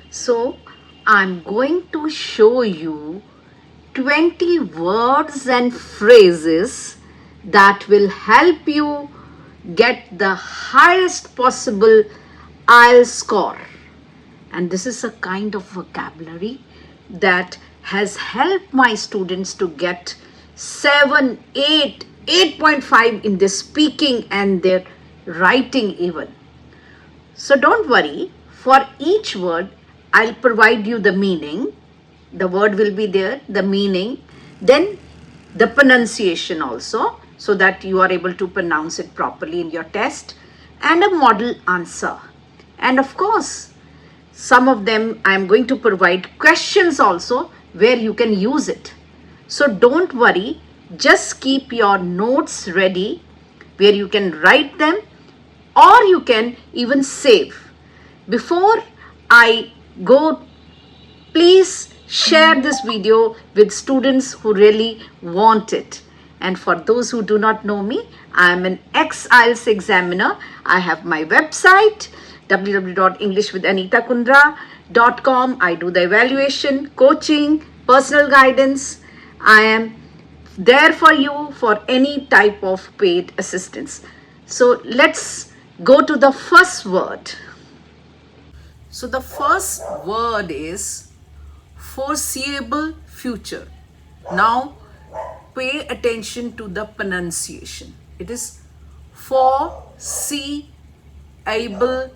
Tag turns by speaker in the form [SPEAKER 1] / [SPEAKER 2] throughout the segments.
[SPEAKER 1] So I'm going to show you 20 words and phrases that will help you get the highest possible IELTS score. And this is a kind of vocabulary that has helped my students to get 7, 8, 8.5 in their speaking and their writing even. So don't worry, for each word, I'll provide you the meaning. The word will be there, the meaning, then the pronunciation also, so that you are able to pronounce it properly in your test, and a model answer. And of course, some of them I'm going to provide questions also where you can use it. So don't worry, just keep your notes ready where you can write them or you can even save. Before I go, please share this video with students who really want it. And for those who do not know me, I am an ex-IELTS examiner. I have my website, www.englishwithaneetakundra.com. I do the evaluation, coaching, personal guidance. I am there for you for any type of paid assistance. So let's go to the first word. So the first word is foreseeable future. Now pay attention to the pronunciation. It is foreseeable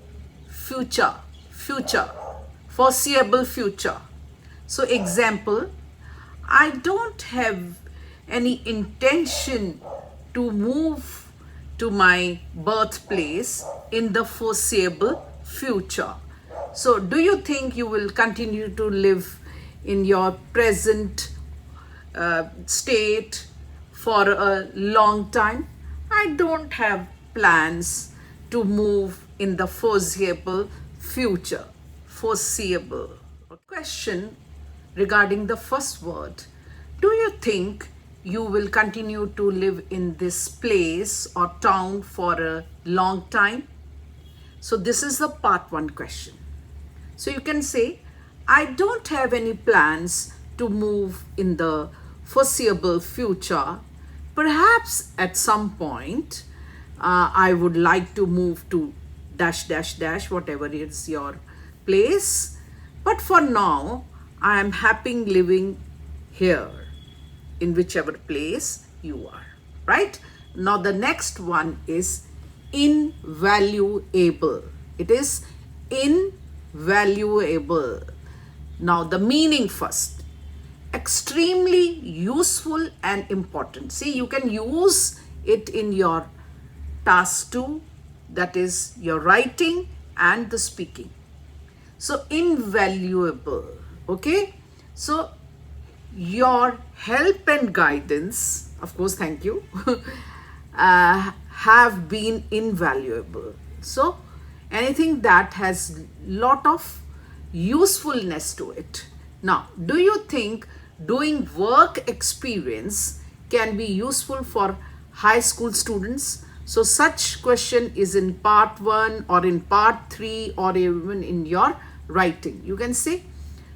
[SPEAKER 1] future. Foreseeable future. So example, I don't have any intention to move to my birthplace in the foreseeable future. So do you think you will continue to live in your present state for a long time? I don't have plans to move in the foreseeable future. Foreseeable. Question regarding the first word. Do you think you will continue to live in this place or town for a long time? So this is the part one question. So you can say, I don't have any plans to move in the foreseeable future. Perhaps at some point, I would like to move to dash dash dash, whatever is your place. But for now, I am happy living here in whichever place you are, right? Now the next one is invaluable. It is invaluable. Now the meaning first. Extremely useful and important. See, you can use it in your task 2, that is your writing and the speaking. So invaluable, okay? So your help and guidance, of course, thank you, have been invaluable. So anything that has lot of usefulness to it. Now, do you think doing work experience can be useful for high school students? So such question is in part 1 or in part 3 or even in your writing. You can say,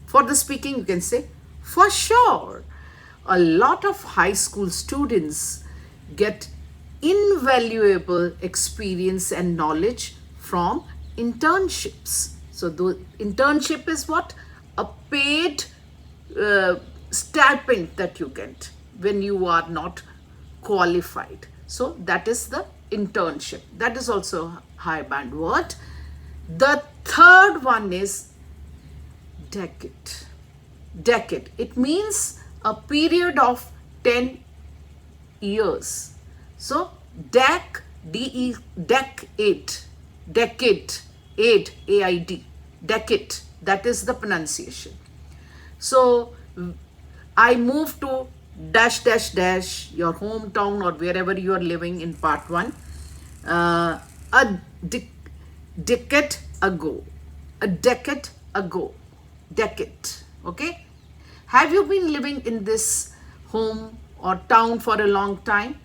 [SPEAKER 1] for the speaking, you can say, for sure, a lot of high school students get invaluable experience and knowledge from internships. So the internship is what? A paid stipend that you get when you are not qualified. So that is the internship. That is also a high band word. The third one is decade. Decade. It means a period of 10 years. So decade, AID, decade, that is the pronunciation. So I moved to dash dash dash, your hometown or wherever you are living in part 1, a decade ago, decade, okay? Have you been living in this home or town for a long time?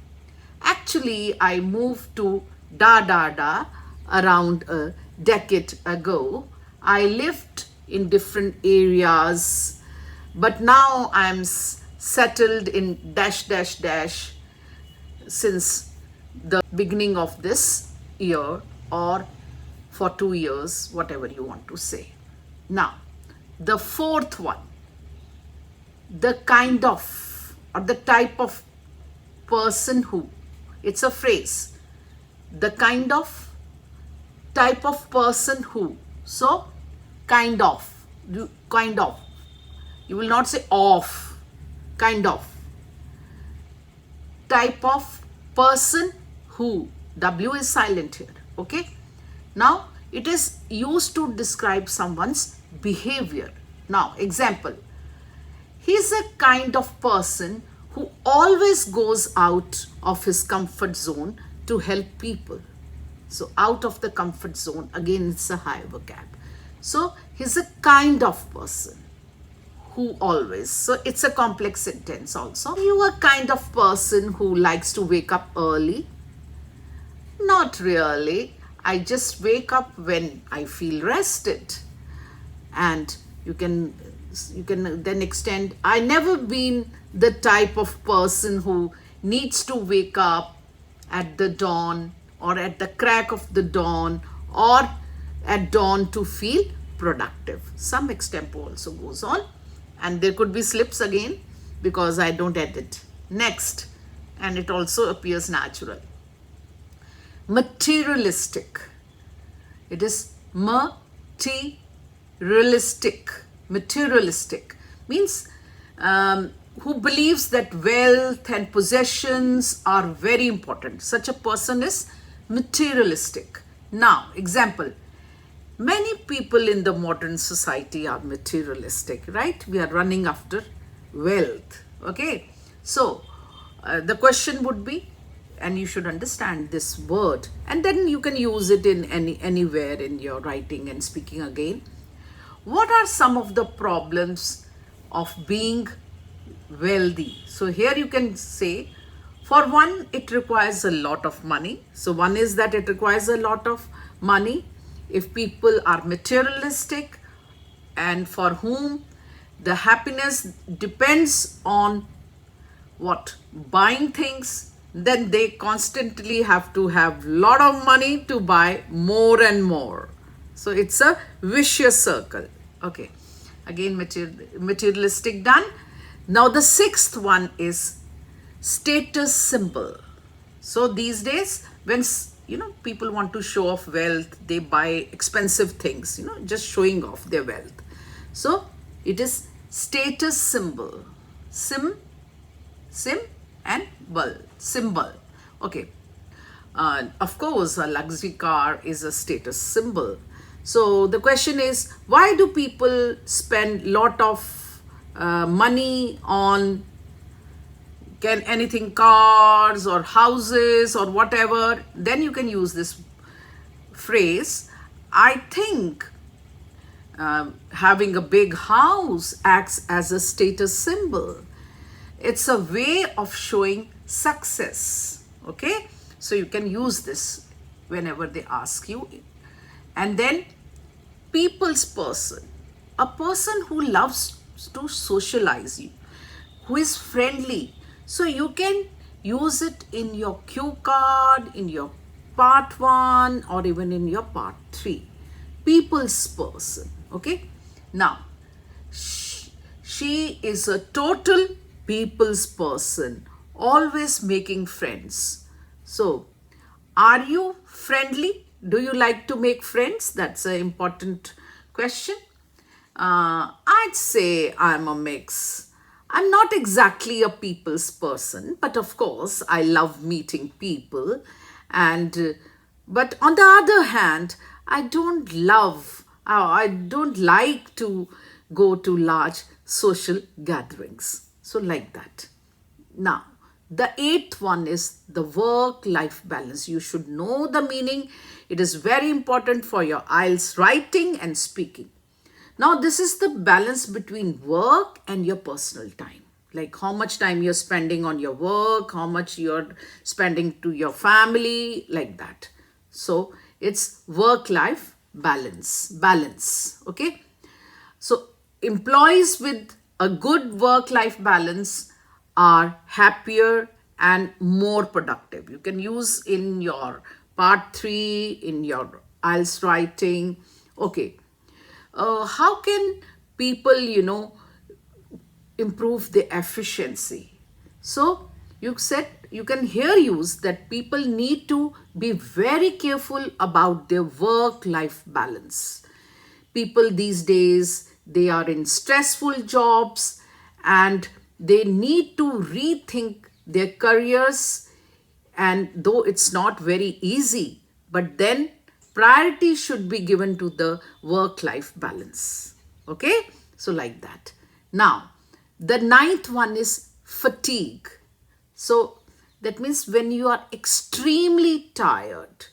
[SPEAKER 1] Actually, I moved to around a decade ago. I lived
[SPEAKER 2] in different areas, but now I'm settled in dash dash dash since the beginning of this year, or for 2 years, whatever you want to say. Now, the fourth one, the kind of or the type of person who. It's a phrase. The kind of, type of person who. So, kind of. Kind of. You will not say of. Kind of. Type of person who. W is silent here. Okay. Now, it is used to describe someone's behavior. Now, example. He's a kind of person who always goes out of his comfort zone to help people. So, out of the comfort zone, again, it's a high vocab. So, he's a kind of person who always. So, it's a complex sentence also. Are you a kind of person who likes to wake up early? Not really. I just wake up when I feel rested. And you can then extend, I never been the type of person who needs to wake up at the dawn or at the crack of the dawn or at dawn to feel productive. Some extempo also goes on, and there could be slips again because I don't edit. Next, and it also appears natural. Materialistic. It is materialistic. Materialistic means who believes that wealth and possessions are very important. Such a person is materialistic. Now, example, many people in the modern society are materialistic, right? We are running after wealth. Okay, so the question would be, and you should understand this word, and then you can use it in anywhere in your writing and speaking again. What are some of the problems of being wealthy? So here you can say, for one, it requires a lot of money. So one is that it requires a lot of money. If people are materialistic and for whom the happiness depends on what? Buying things, then they constantly have to have lot of money to buy more and more. So it's a vicious circle. Okay. Again, materialistic done. Now the sixth one is status symbol. So these days, when people want to show off wealth, they buy expensive things, just showing off their wealth. So it is status symbol. Sim and bul. Symbol. Okay. Of course, a luxury car is a status symbol. So the question is, why do people spend lot of money on anything, cars or houses or whatever? Then you can use this phrase. I think having a big house acts as a status symbol. It's a way of showing success. Okay, so you can use this whenever they ask you. And then people's person, a person who loves to socialize you, who is friendly. So you can use it in your cue card, in your part 1 or even in your part 3. People's person. Okay, now she is a total people's person, always making friends. So are you friendly? Do you like to make friends? That's an important question. I'd say I'm a mix. I'm not exactly a people's person, but of course I love meeting people. But on the other hand, I don't like to go to large social gatherings. So like that. Now, the 8th one is the work-life balance. You should know the meaning. It is very important for your IELTS writing and speaking. Now, this is the balance between work and your personal time. Like how much time you're spending on your work, how much you're spending to your family, like that. So, it's work-life balance. Okay. So employees with a good work-life balance are happier and more productive. You can use in your part 3, in your IELTS writing. Okay. How can people, improve the efficiency? So you said you can here use that people need to be very careful about their work life balance. People these days, they are in stressful jobs and they need to rethink their careers, and though it's not very easy, but then priority should be given to the work life balance. Okay, so like that. Now the ninth one is fatigue. So that means when you are extremely tired,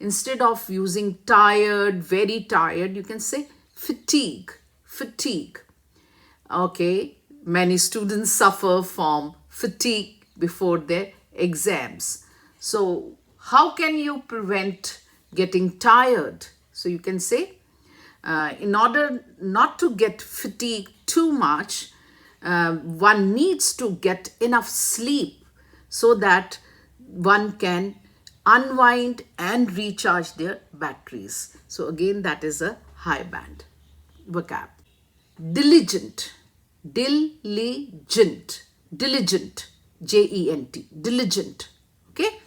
[SPEAKER 2] instead of using tired, very tired, you can say fatigue. Fatigue. Okay, many students suffer from fatigue before their exams. So how can you prevent getting tired? So you can say, in order not to get fatigued too much, one needs to get enough sleep so that one can unwind and recharge their batteries. So again, that is a high band vocab. Diligent. Diligent. Diligent. Gent. Diligent. Okay.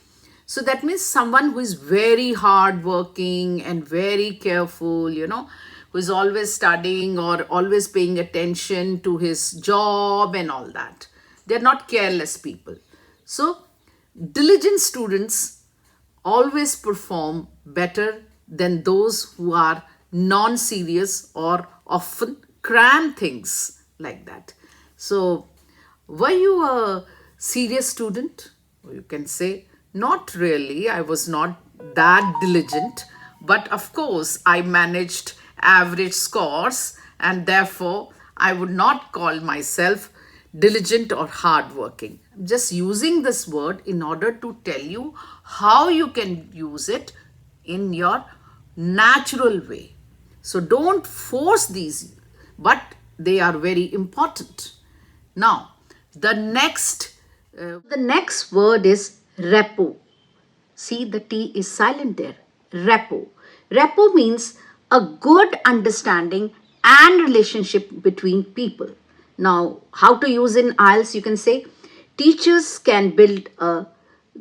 [SPEAKER 2] So that means someone who is very hardworking and very careful, who is always studying or always paying attention to his job and all that. They're not careless people. So diligent students always perform better than those who are non-serious or often cram things like that. So were you a serious student? You can say, not really. I was not that diligent, but of course I managed average scores, and therefore I would not call myself diligent or hardworking. I'm just using this word in order to tell you how you can use it in your natural way. So don't force these, but they are very important. Now, the next
[SPEAKER 1] word is repo. See, the T is silent there. Repo. Repo means a good understanding and relationship between people. Now, how to use in IELTS? You can say teachers can build a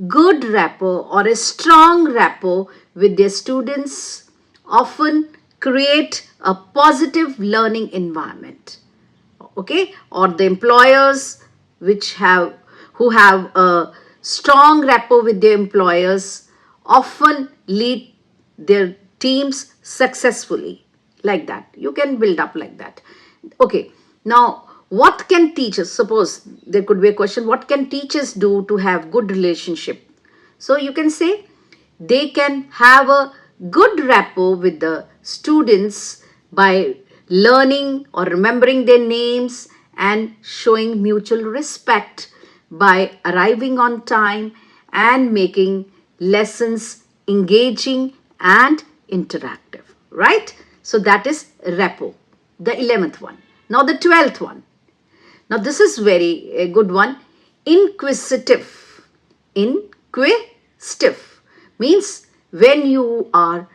[SPEAKER 1] good rapport or a strong rapport with their students, often create a positive learning environment. Okay, or the employers who have a strong rapport with their employers often lead their teams successfully. Like that, you can build up like that. Okay, now what can teachers, suppose there could be a question, what can teachers do to have good relationship? So you can say they can have a good rapport with the students by learning or remembering their names and showing mutual respect by arriving on time and making lessons engaging and interactive, right? So that is rapport, the 11th one. Now the 12th one. Now this is very a good one. Inquisitive. Inquisitive means when you are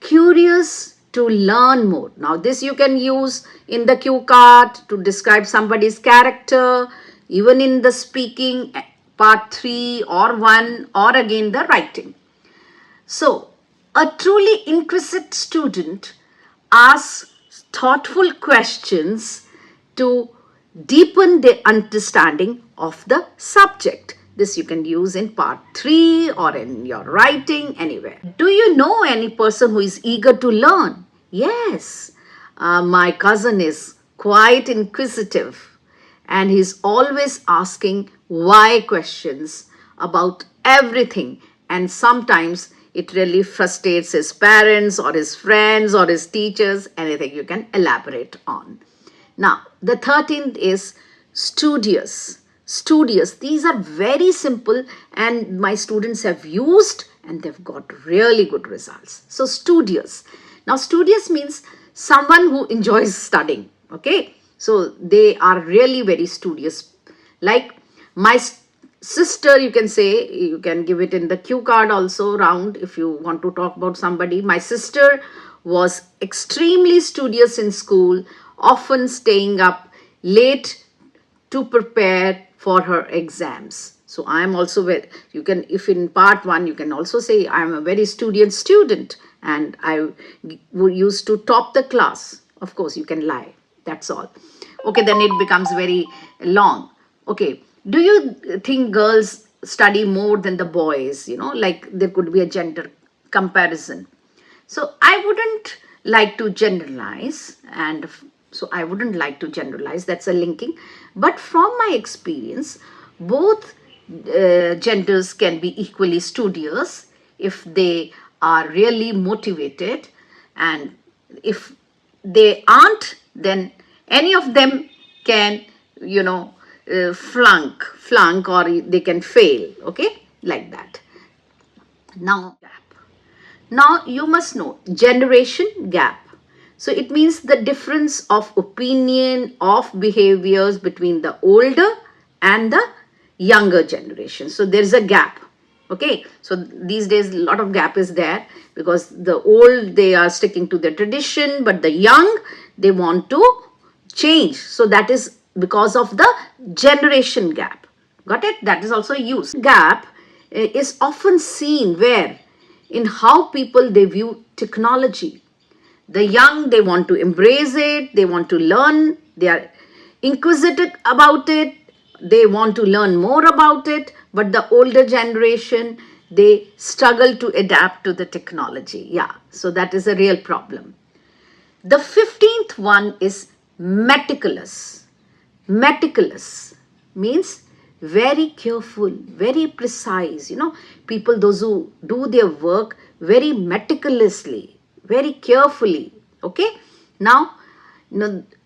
[SPEAKER 1] curious to learn more. Now this you can use in the cue card to describe somebody's character, even in the speaking part 3 or 1, or again the writing. So a truly inquisitive student asks thoughtful questions to deepen their understanding of the subject. This you can use in part 3 or in your writing, anywhere. Do you know any person who is eager to learn? Yes, my cousin is quite inquisitive and he's always asking why questions about everything, and sometimes it really frustrates his parents or his friends or his teachers, anything you can elaborate on. Now, the 13th is studious. Studious, these are very simple and my students have used and they've got really good results. So studious. Now, studious means someone who enjoys studying. Okay, so they are really very studious. Like my sister, you can say, you can give it in the cue card also round if you want to talk about somebody. My sister was extremely studious in school, often staying up late to prepare for her exams. So I am also very, you can, if in part one, you can also say I am a very studious student and I used to top the class. Of course, you can lie. That's all. Okay, then it becomes very long. Okay, do you think girls study more than the boys? Like there could be a gender comparison. So I wouldn't like to generalize, and so I wouldn't like to generalize. That's a linking. But from my experience, both genders can be equally studious if they are really motivated, and if they aren't, then any of them can, flunk, or they can fail. Okay, like that. Now, now you must know generation gap. So it means the difference of opinion, of behaviors between the older and the younger generation. So there's a gap. Okay, so these days a lot of gap is there because the old, they are sticking to the tradition, but the young, they want to change. So that is because of the generation gap. Got it? That is also used. Gap is often seen where? In how people they view technology. The young, they want to embrace it, they want to learn, they are inquisitive about it, they want to learn more about it, but the older generation, they struggle to adapt to the technology. Yeah, so that is a real problem. The 15th one is meticulous. Meticulous means very careful, very precise. People, those who do their work very meticulously, very carefully. Okay, now,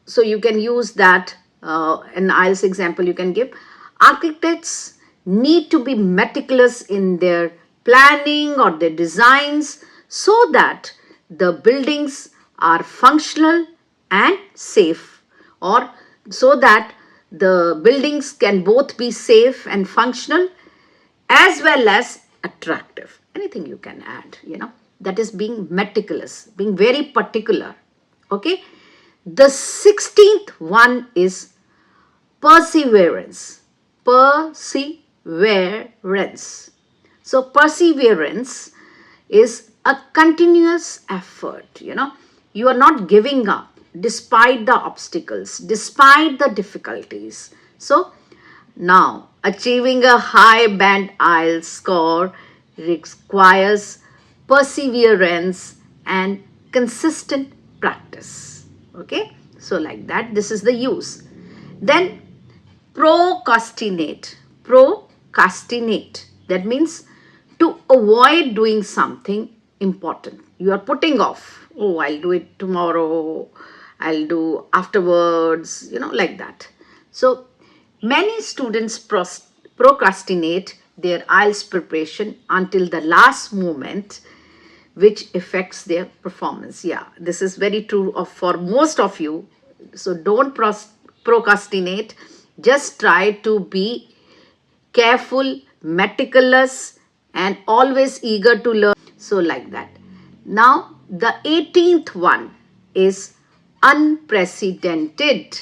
[SPEAKER 1] so you can use that an IELTS example you can give. Architects need to be meticulous in their planning or their designs so that the buildings are functional and safe, or so that the buildings can both be safe and functional as well as attractive. Anything you can add, that is being meticulous, being very particular. Okay, the 16th one is perseverance. Perseverance. So perseverance is a continuous effort. You are not giving up despite the obstacles, despite the difficulties. So now achieving a high band IELTS score requires perseverance and consistent practice. Okay, so like that, this is the use. Then procrastinate. Procrastinate, that means to avoid doing something important. You are putting off. Oh, I'll do it tomorrow, I'll do afterwards, like that. So many students procrastinate their IELTS preparation until the last moment, which affects their performance. Yeah, this is very true for most of you. So don't procrastinate. Just try to be careful, meticulous, and always eager to learn. So like that. Now, the 18th one is unprecedented.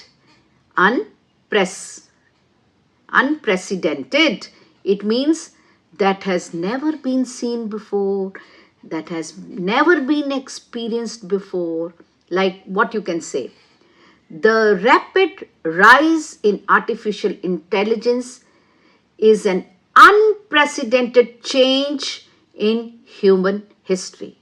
[SPEAKER 1] Unprecedented. It means that has never been seen before, that has never been experienced before. Like what you can say, the rapid rise in artificial intelligence is an unprecedented change in human history.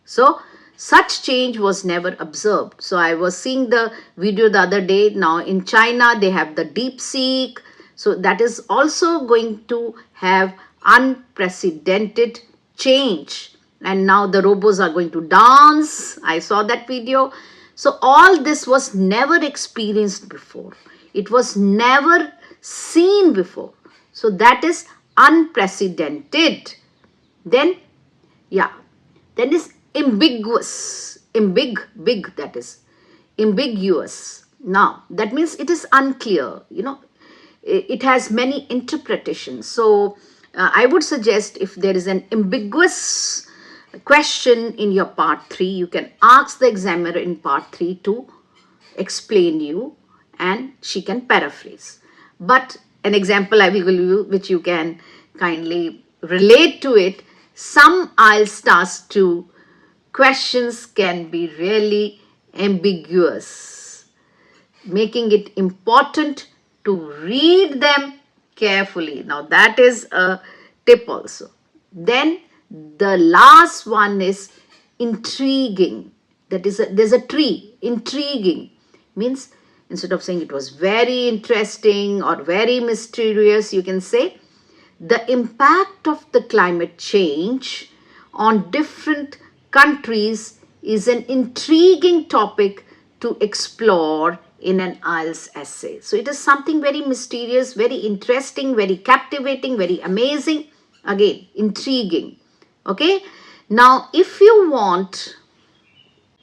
[SPEAKER 1] So such change was never observed. So I was seeing the video the other day. Now in China, they have the DeepSeek. So that is also going to have unprecedented change. And now the robots are going to dance. I saw that video. So all this was never experienced before. It was never seen before. So that is unprecedented. Then, yeah, then is ambiguous. Big, that is ambiguous. Now, that means it is unclear, it has many interpretations. So, I would suggest if there is an ambiguous question in your part 3, you can ask the examiner in part 3 to explain you and she can paraphrase. But an example I will give you, which you can kindly relate to it, some IELTS task 2 questions can be really ambiguous, making it important to read them carefully. Now, that is a tip also. Then the last one is intriguing. That is, there's a tree, intriguing means instead of saying it was very interesting or very mysterious, you can say the impact of the climate change on different countries is an intriguing topic to explore in an IELTS essay. So it is something very mysterious, very interesting, very captivating, very amazing. Again, intriguing. Okay. Now, if you want,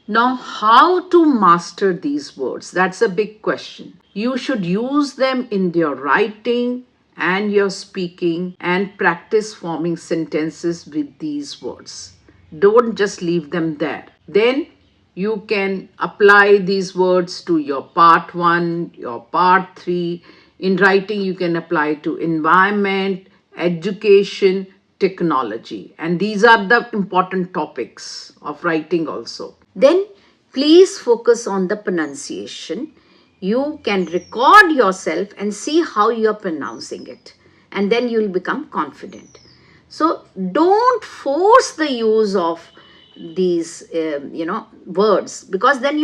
[SPEAKER 1] now how to master these words? That's a big question. You should use them in your writing and your speaking and practice forming sentences with these words. Don't just leave them there. Then you can apply these words to your part 1, your part 3. In writing, you can apply to environment, education, technology. And these are the important topics of writing also. Then please focus on the pronunciation. You can record yourself and see how you are pronouncing it. And then you will become confident. So don't force the use of these words, because then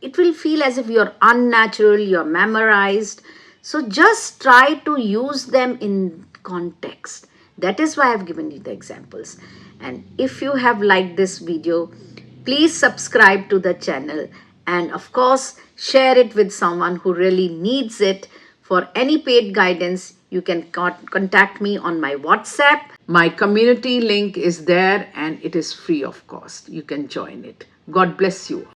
[SPEAKER 1] it will feel as if you're unnatural, you're memorized. So just try to use them in context. That is why I've given you the examples. And if you have liked this video, please subscribe to the channel and of course share it with someone who really needs it. For any paid guidance, you can contact me on my WhatsApp. My community link is there and it is free of cost. You can join it. God bless you.